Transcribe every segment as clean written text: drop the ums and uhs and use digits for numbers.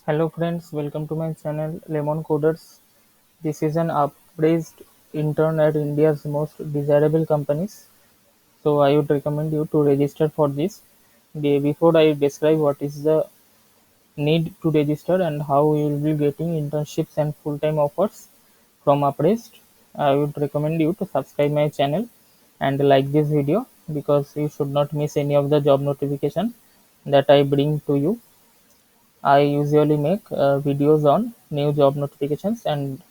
Hello friends, welcome to my channel Lemon Coders. This is an appraised intern at India's most desirable companies. So I would recommend you to register for this. Before I describe what is the need to register and how you will be getting internships and full-time offers from appraised, I would recommend you to subscribe my channel and like this video because you should not miss any of the job notification that I bring to you. I usually make videos on new job notifications, and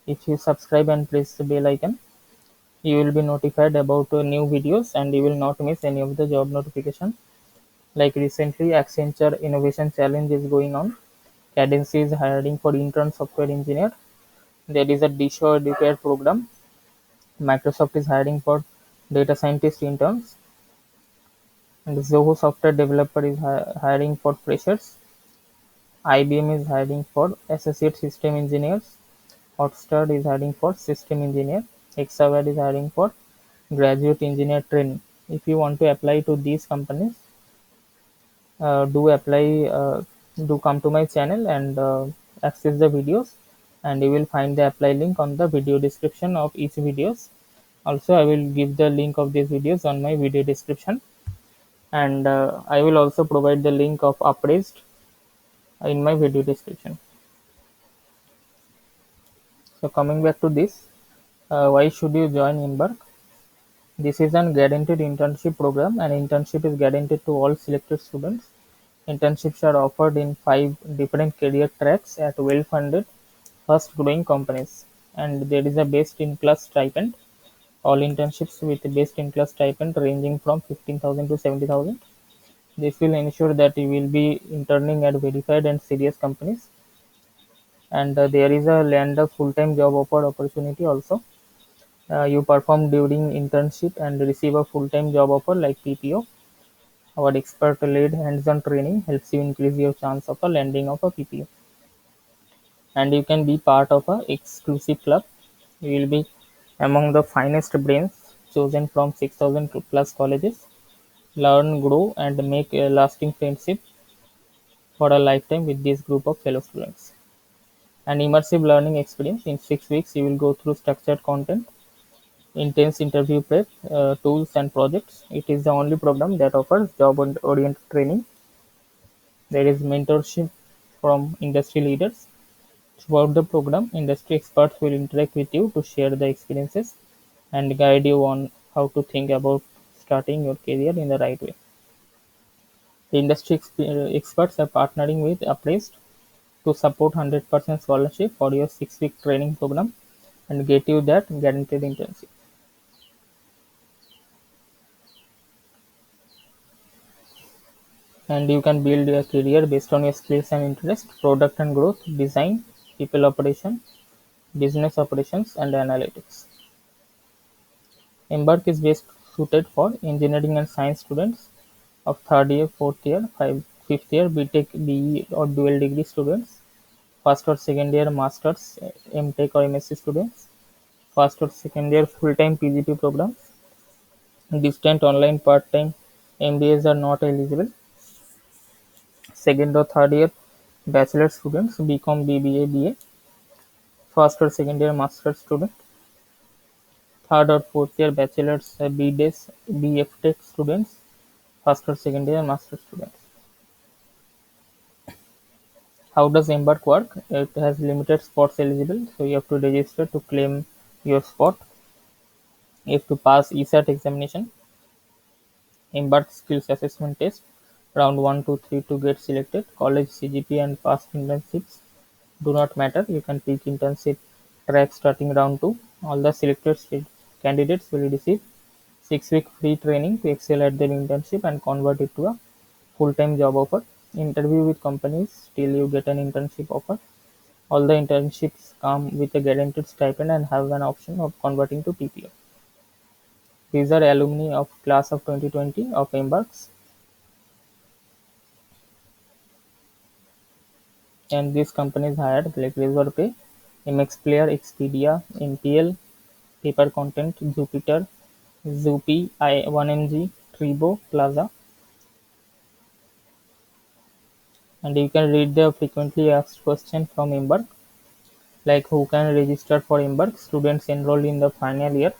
if you subscribe and press the bell icon, you will be notified about new videos and you will not miss any of the job notification. Like recently, Accenture Innovation Challenge is going on. Cadence is hiring for intern software engineer. There is a DSHO Educare program. Microsoft is hiring for data scientist interns, and Zoho software developer is hiring for freshers. IBM is hiring for associate system engineers. Hotstar is hiring for system engineer. Hexaware is hiring for graduate engineer training. If you want to apply to these companies, do apply. Do come to my channel and access the videos, and you will find the apply link on the video description of each videos. Also, I will give the link of these videos on my video description, and I will also provide the link of Appraised in my video description. So coming back to this, why should you join Embark? This is an guaranteed internship program, and internship is guaranteed to all selected students. Internships are offered in 5 different career tracks at well-funded, fast-growing companies, and there is a best-in-class stipend. All internships with best-in-class stipend ranging from 15,000 to 70,000. This will ensure that you will be interning at verified and serious companies, and there is a land of full-time job offer opportunity also. You perform during internship and receive a full-time job offer like PPO. Our expert-led hands-on training helps you increase your chance of a landing of a PPO. And you can be part of a exclusive club. You will be among the finest brains chosen from 6,000 plus colleges. Learn, grow, and make a lasting friendship for a lifetime with this group of fellow students. An immersive learning experience. In 6 weeks, you will go through structured content, intense interview prep, tools and projects. It is the only program that offers job-oriented training. There is mentorship from industry leaders. Throughout the program, industry experts will interact with you to share the experiences and guide you on how to think about starting your career in the right way. The industry experts are partnering with Appraised to support 100% scholarship for your 6-week training program and get you that guaranteed internship. And you can build a career based on your skills and interest, product and growth, design, people operation, business operations, and analytics. Embark is best suited for engineering and science students of third year, fourth year, fifth year, BTech, BE, or dual degree students, first or second year masters, MTech or MSc students, first or second year full-time PGP programs, distant online part-time MBAs are not eligible, second or third year bachelor students, BCom, BBA, BA, first or second year master student, third or fourth year bachelor's, BDes, BF Tech students, first or second year master students. How does Embark work? It has limited spots eligible, so you have to register to claim your spot. You have to pass ESAT examination, Embark skills assessment test, round 1 to 3 to get selected. College CGP and past internships do not matter. You can pick internship track starting round 2. All the selected candidates will receive 6-week free training to excel at their internship and convert it to a full-time job offer. Interview with companies till you get an internship offer. All the internships come with a guaranteed stipend and have an option of converting to PPO. These are alumni of class of 2020 of Embarks, and these companies hired like Razorpay, MX Player, Expedia, MPL, Paper Content, Jupiter, Zoopy, I1MG, Tribo, Plaza. and you can read the frequently asked question from Embark, like who can register for Embark. Students enrolled in the final year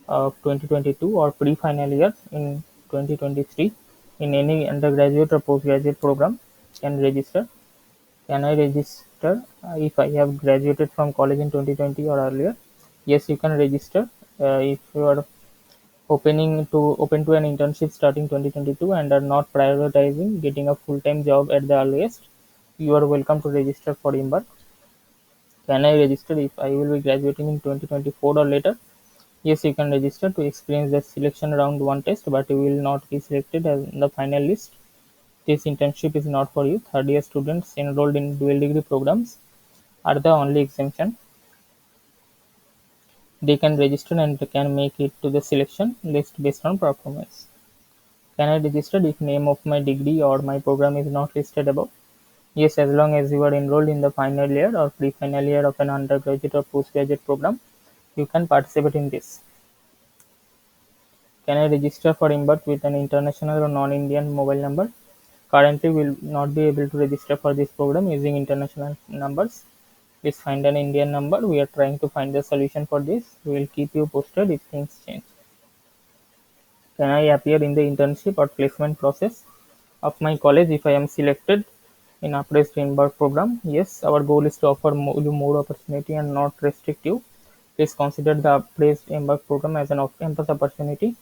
of 2022 or pre-final year in 2023 in any undergraduate or postgraduate program can register. Can I register if I have graduated from college in 2020 or earlier? Yes, you can register if you are open to an internship starting 2022 and are not prioritizing getting a full-time job at the earliest. You are welcome to register for Embark. Can I register if I will be graduating in 2024 or later? Yes, you can register to experience the selection round 1 test, but you will not be selected as the final list. This internship is not for you. Third year students enrolled in dual degree programs are the only exemption. They can register and can make it to the selection list based on performance. Can I register if name of my degree or my program is not listed above? Yes, as long as you are enrolled in the final year or pre-final year of an undergraduate or postgraduate program, you can participate in this. Can I register for Embark with an international or non-Indian mobile number? Currently, we will not be able to register for this program using international numbers. Please find an Indian number. We are trying to find a solution for this. We will keep you posted if things change. Can I appear in the internship or placement process of my college if I am selected in Appraised Embark program? Yes, our goal is to offer you more opportunity and not restrict you. Please consider the Appraised Embark program as an off-campus opportunity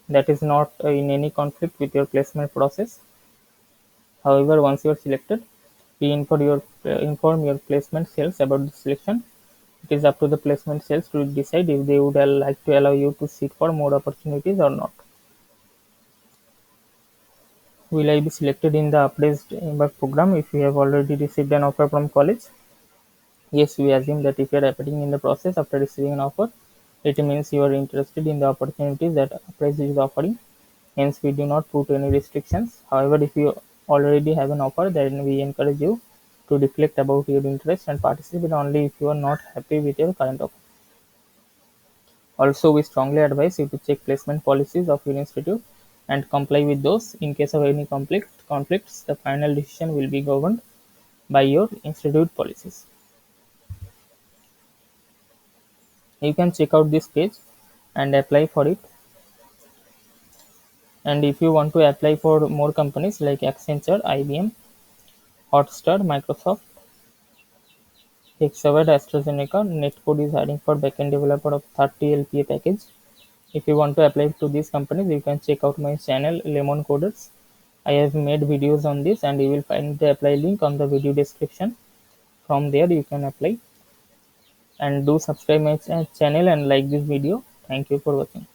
that is not in any conflict with your placement process. However, once you are selected, we inform your placement cells about the selection. It is up to the placement cells to decide if they would like to allow you to seek for more opportunities or not. Will I be selected in the Appraised Embark program if you have already received an offer from college? Yes, we assume that if you are appearing in the process after receiving an offer, it means you are interested in the opportunities that Appraised is offering. Hence, we do not put any restrictions. However, if you already have an offer, then we encourage you to reflect about your interest and participate only if you are not happy with your current offer. Also, we strongly advise you to check placement policies of your institute and comply with those. In case of any conflicts, the final decision will be governed by your institute policies. You can check out this page and apply for it. And if you want to apply for more companies like Accenture, IBM, Hotstar, Microsoft, Hexaware, AstraZeneca, Netcode is hiring for backend developer of 30 LPA package. If you want to apply to these companies, you can check out my channel Lemon Coders. I have made videos on this and you will find the apply link on the video description. From there you can apply, and do subscribe my channel and like this video. Thank you for watching.